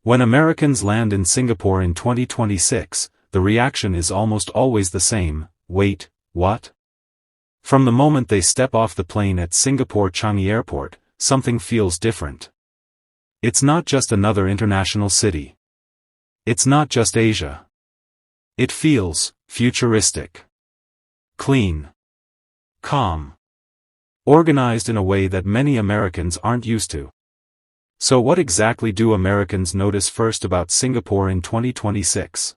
When Americans land in Singapore in 2026, the reaction is almost always the same: wait, what? From the moment they step off the plane at Singapore Changi Airport, something feels different. It's not just another international city. It's not just Asia. It feels futuristic. Clean. Calm. Organized in a way that many Americans aren't used to. So what exactly do Americans notice first about Singapore in 2026?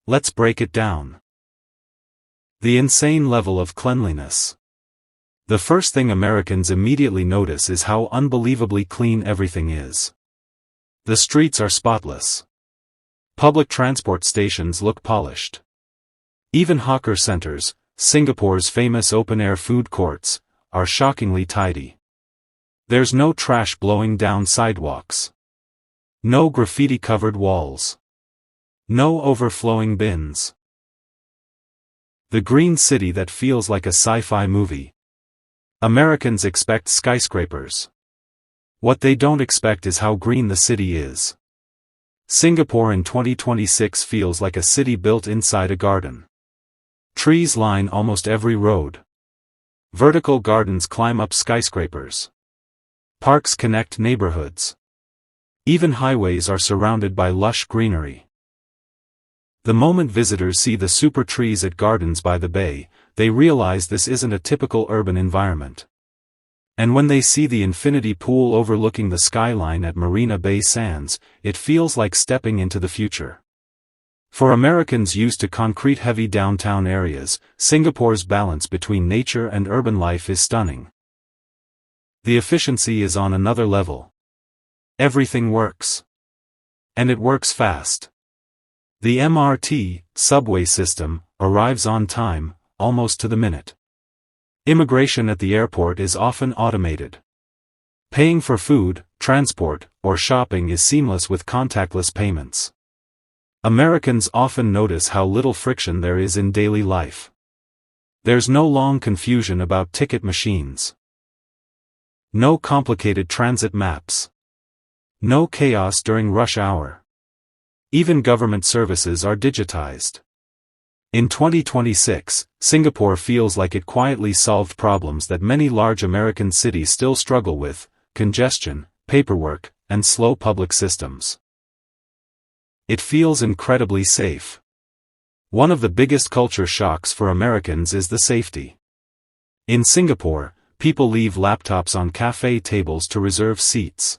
Let's break it down. The insane level of cleanliness. The first thing Americans immediately notice is how unbelievably clean everything is. The streets are spotless. Public transport stations look polished. Even hawker centers, Singapore's famous open-air food courts, are shockingly tidy. There's no trash blowing down sidewalks. No graffiti-covered walls. No overflowing bins. The green city that feels like a sci-fi movie. Americans expect skyscrapers. What they don't expect is how green the city is. Singapore in 2026 feels like a city built inside a garden. Trees line almost every road. Vertical gardens climb up skyscrapers. Parks connect neighborhoods. Even highways are surrounded by lush greenery. The moment visitors see the Supertrees at Gardens by the Bay, they realize this isn't a typical urban environment. And when they see the infinity pool overlooking the skyline at Marina Bay Sands, it feels like stepping into the future. For Americans used to concrete-heavy downtown areas, Singapore's balance between nature and urban life is stunning. The efficiency is on another level. Everything works. And it works fast. The MRT, subway system, arrives on time, almost to the minute. Immigration at the airport is often automated. Paying for food, transport, or shopping is seamless with contactless payments. Americans often notice how little friction there is in daily life. There's no long confusion about ticket machines. No complicated transit maps. No chaos during rush hour. Even government services are digitized. In 2026, Singapore feels like it quietly solved problems that many large American cities still struggle with: congestion, paperwork, and slow public systems. It feels incredibly safe. One of the biggest culture shocks for Americans is the safety. In Singapore, people leave laptops on cafe tables to reserve seats.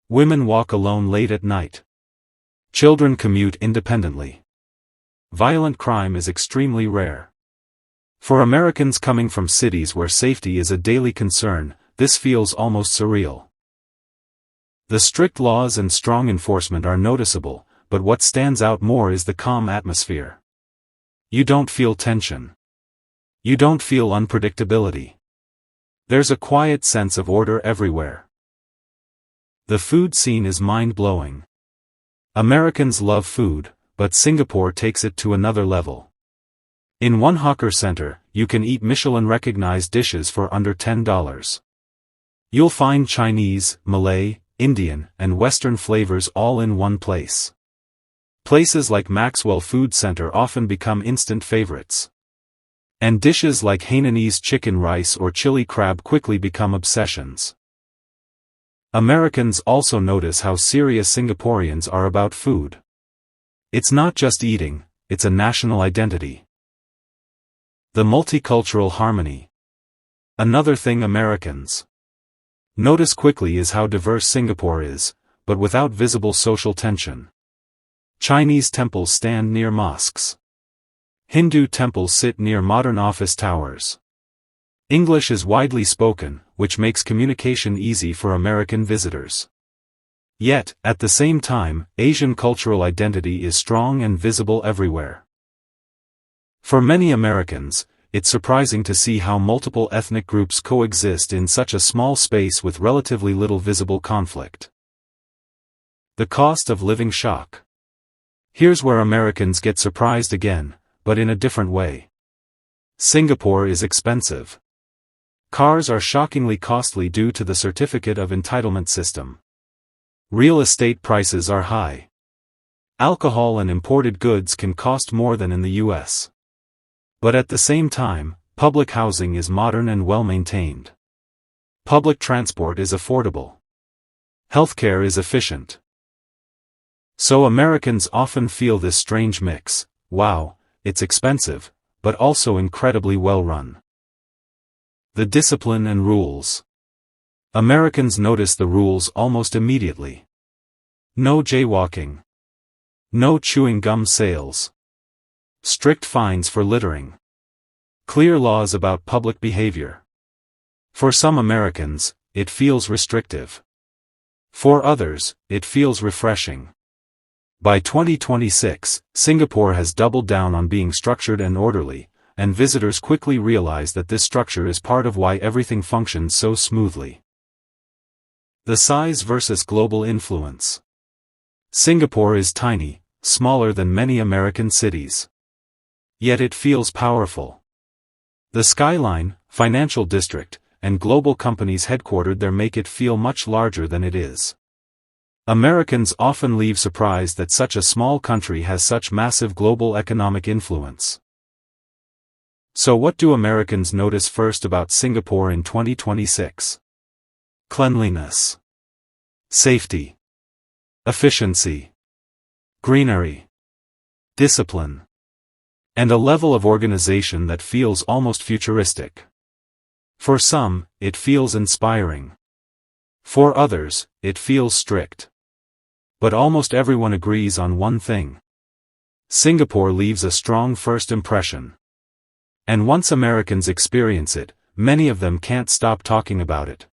Women walk alone late at night. Children commute independently. Violent crime is extremely rare. For Americans coming from cities where safety is a daily concern, this feels almost surreal. The strict laws and strong enforcement are noticeable, but what stands out more is the calm atmosphere. You don't feel tension. You don't feel unpredictability. There's a quiet sense of order everywhere. The food scene is mind-blowing. Americans love food, but Singapore takes it to another level. In one hawker center, you can eat Michelin-recognized dishes for under $10. You'll find Chinese, Malay, Indian, and Western flavors all in one place. Places like Maxwell Food Center often become instant favorites. And dishes like Hainanese chicken rice or chili crab quickly become obsessions. Americans also notice how serious Singaporeans are about food. It's not just eating, it's a national identity. The multicultural harmony. Another thing Americans notice quickly is how diverse Singapore is, but without visible social tension. Chinese temples stand near mosques. Hindu temples sit near modern office towers. English is widely spoken, which makes communication easy for American visitors. Yet, at the same time, Asian cultural identity is strong and visible everywhere. For many Americans, it's surprising to see how multiple ethnic groups coexist in such a small space with relatively little visible conflict. The cost of living shock. Here's where Americans get surprised again, but in a different way. Singapore is expensive. Cars are shockingly costly due to the certificate of entitlement system. Real estate prices are high. Alcohol and imported goods can cost more than in the US. But at the same time, public housing is modern and well-maintained. Public transport is affordable. Healthcare is efficient. So Americans often feel this strange mix: wow, it's expensive, but also incredibly well-run. The discipline and rules. Americans notice the rules almost immediately. No jaywalking. No chewing gum sales. Strict fines for littering. Clear laws about public behavior. For some Americans, it feels restrictive. For others, it feels refreshing. By 2026, Singapore has doubled down on being structured and orderly, and visitors quickly realize that this structure is part of why everything functions so smoothly. The size versus global influence. Singapore is tiny, smaller than many American cities. Yet it feels powerful. The skyline, financial district, and global companies headquartered there make it feel much larger than it is. Americans often leave surprised that such a small country has such massive global economic influence. So what do Americans notice first about Singapore in 2026? Cleanliness. Safety. Efficiency. Greenery. Discipline. And a level of organization that feels almost futuristic. For some, it feels inspiring. For others, it feels strict. But almost everyone agrees on one thing. Singapore leaves a strong first impression. And once Americans experience it, many of them can't stop talking about it.